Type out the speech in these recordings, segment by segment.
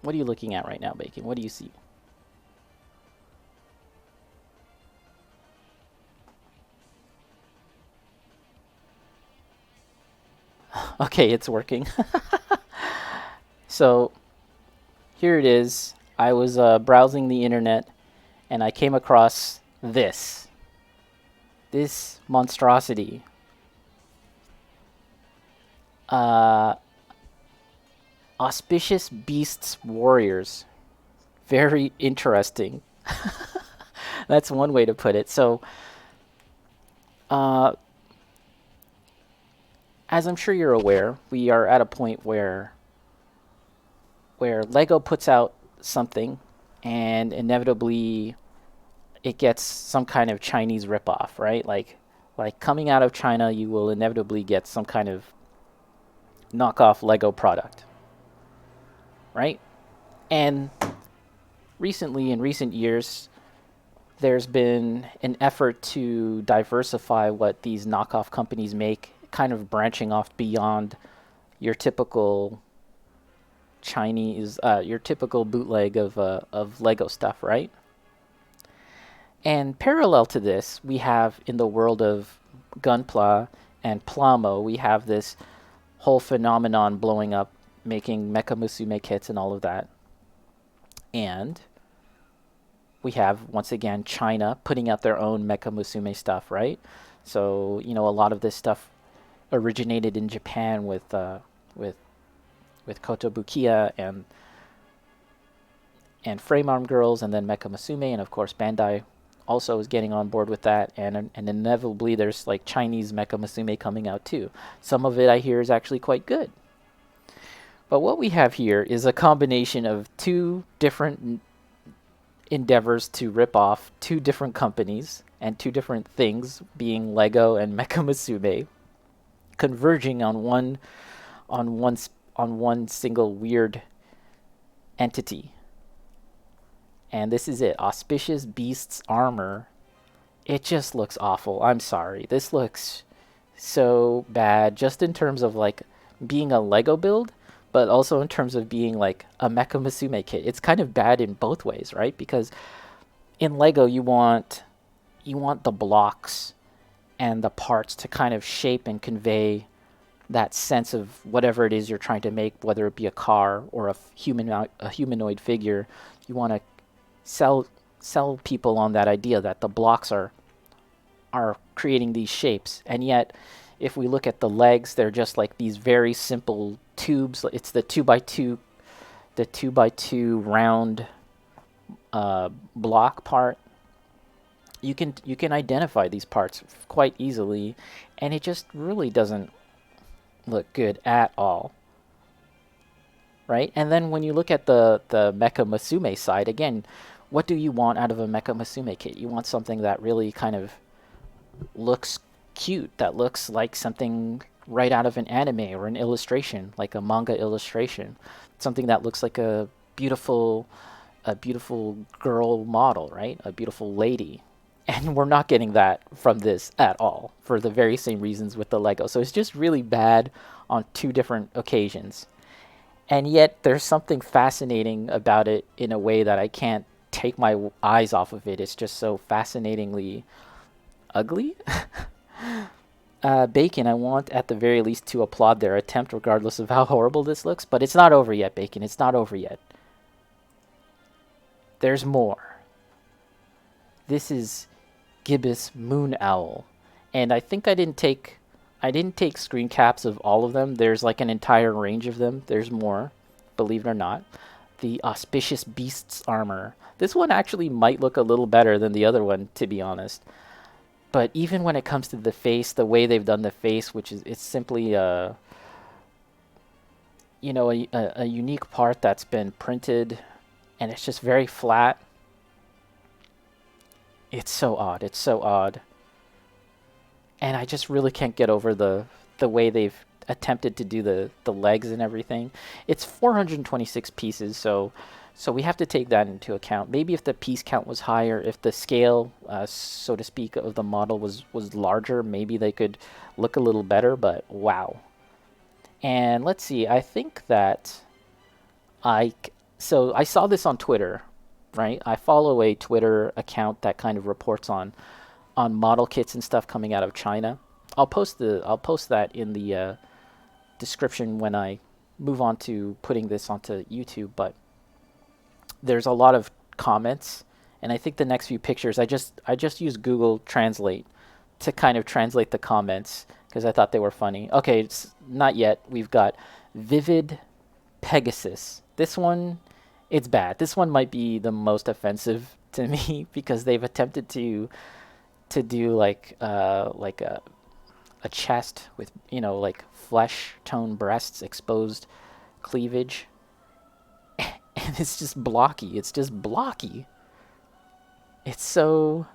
What are you looking at right now, Bacon? What do you see? Okay, it's working. So here it is. I was browsing the internet and I came across this monstrosity. Uh, Auspicious Beasts Warriors. Very interesting. That's one way to put it. So, uh, as I'm sure you're aware, we are at a point where Lego puts out something, and inevitably it gets some kind of Chinese ripoff, right? Like coming out of China, you will inevitably get some kind of knockoff Lego product, right? And recently, in recent years, there's been an effort to diversify what these knockoff companies make, kind of branching off beyond your typical Chinese, your typical bootleg of Lego stuff, right? And parallel to this, we have in the world of Gunpla and Plamo, we have this whole phenomenon blowing up, making Mecha Musume kits and all of that. And we have, once again, China putting out their own Mecha Musume stuff, right? So, a lot of this stuff originated in Japan with with Kotobukiya and Frame Arm Girls, and then Mecha Musume, and of course Bandai also is getting on board with that, and inevitably there's like Chinese Mecha Musume coming out too. Some of it I hear is actually quite good. But what we have here is a combination of two different endeavors to rip off two different companies and two different things, being Lego and Mecha Musume, converging on one on one single weird entity. And this is it. Auspicious Beasts Armor. It just looks awful. I'm sorry. This looks so bad, just in terms of like being a Lego build, but also in terms of being like a Mecha Musume kit. It's kind of bad in both ways, right? Because in Lego you want the blocks and the parts to kind of shape and convey that sense of whatever it is you're trying to make, whether it be a car or a humanoid figure. You want to sell people on that idea that the blocks are creating these shapes. And yet, if we look at the legs, they're just like these very simple tubes. It's the two by two round block part. You can identify these parts quite easily, and it just really doesn't look good at all, right? And then when you look at the Mecha Musume side, again, what do you want out of a Mecha Musume kit? You want something that really kind of looks cute, that looks like something right out of an anime or an illustration, like a manga illustration, something that looks like a beautiful girl model, right? A beautiful lady. And we're not getting that from this at all, for the very same reasons with the Lego. So it's just really bad on two different occasions. And yet there's something fascinating about it in a way that I can't take my eyes off of it. It's just so fascinatingly ugly. Bacon, I want at the very least to applaud their attempt, regardless of how horrible this looks. But it's not over yet, Bacon. It's not over yet. There's more. This is gibbous moon owl, and I think I didn't take screen caps of all of them. There's like an entire range of them. There's more, believe it or not. The auspicious beasts armor. This one actually might look a little better than the other one, to be honest. But even when it comes to the face, the way they've done the face, which is it's simply a unique part that's been printed, and it's just very flat. It's so odd. It's so odd. And I just really can't get over the way they've attempted to do the legs and everything. It's 426 pieces, so we have to take that into account. Maybe if the piece count was higher, if the scale, so to speak, of the model was larger, maybe they could look a little better. But wow. And let's see. I think that I So I saw this on Twitter, right? I follow a Twitter account that kind of reports on model kits and stuff coming out of China. I'll post that in the description when I move on to putting this onto YouTube. But there's a lot of comments, and I think the next few pictures I just use Google Translate to kind of translate the comments because I thought they were funny. Okay, it's not yet. We've got Vivid Pegasus. This one, it's bad. This one might be the most offensive to me because they've attempted to do like a chest with like flesh tone breasts, exposed cleavage, and it's just blocky. It's just blocky. It's so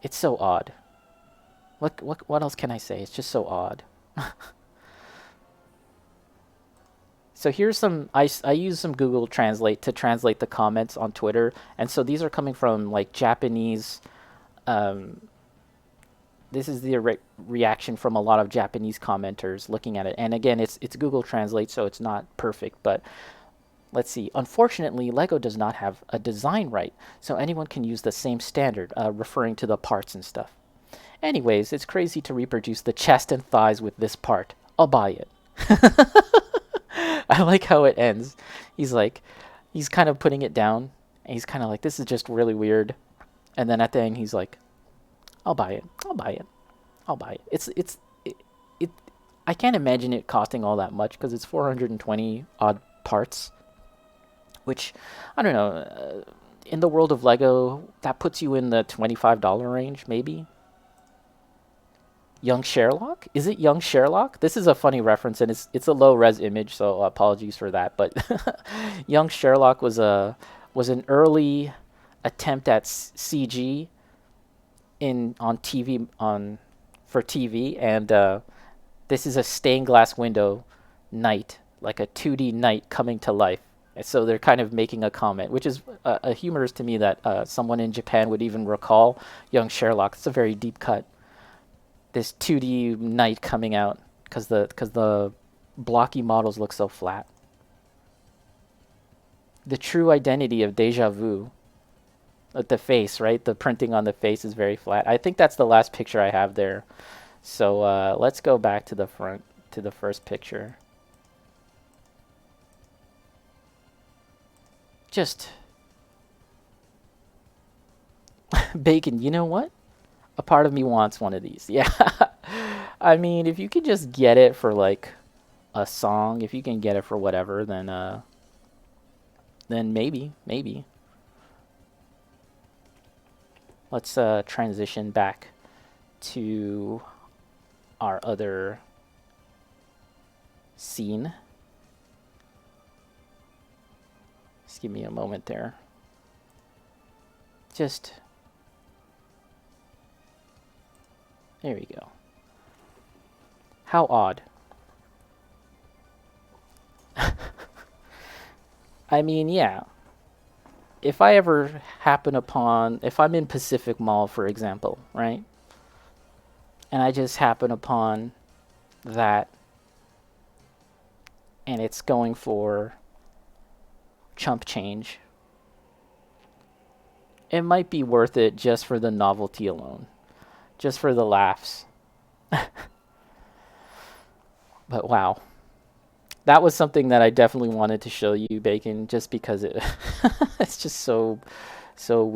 it's so odd. What else can I say? It's just so odd. So here's some I use some Google Translate to translate the comments on Twitter, and so these are coming from like Japanese. Um, this is the reaction from a lot of Japanese commenters looking at it, and again, it's Google Translate, so it's not perfect. But let's see. Unfortunately, Lego does not have a design right, so anyone can use the same standard, referring to the parts and stuff. Anyways, it's crazy to reproduce the chest and thighs with this part. I'll buy it. I like how it ends. He's like, he's kind of putting it down, and he's kind of like, this is just really weird. And then at the end, he's like, I'll buy it. I'll buy it. I'll buy it. It I can't imagine it costing all that much because it's 420 odd parts, which I don't know. In the world of Lego, that puts you in the $25 range, maybe. Young Sherlock? Is it Young Sherlock? This is a funny reference, and it's a low res image, so apologies for that. But Young Sherlock was an early attempt at CG in on TV on for TV, and this is a stained glass window knight, like a 2D knight coming to life. And so they're kind of making a comment, which is a humorous to me that someone in Japan would even recall Young Sherlock. It's a very deep cut. This 2D knight coming out because the blocky models look so flat. The true identity of Deja Vu. The face, right? The printing on the face is very flat. I think that's the last picture I have there. So let's go back to the front, to the first picture. Just Bacon, you know what? A part of me wants one of these. Yeah. I mean, if you could just get it for like a song, if you can get it for whatever, then maybe. Let's transition back to our other scene. Just give me a moment there. Just there we go. How odd. I mean, yeah. If I ever happen upon, if I'm in Pacific Mall, for example, right? And I just happen upon that, and it's going for chump change, it might be worth it just for the novelty alone, just for the laughs. But wow. That was something that I definitely wanted to show you, Bacon, just because it's just so weird.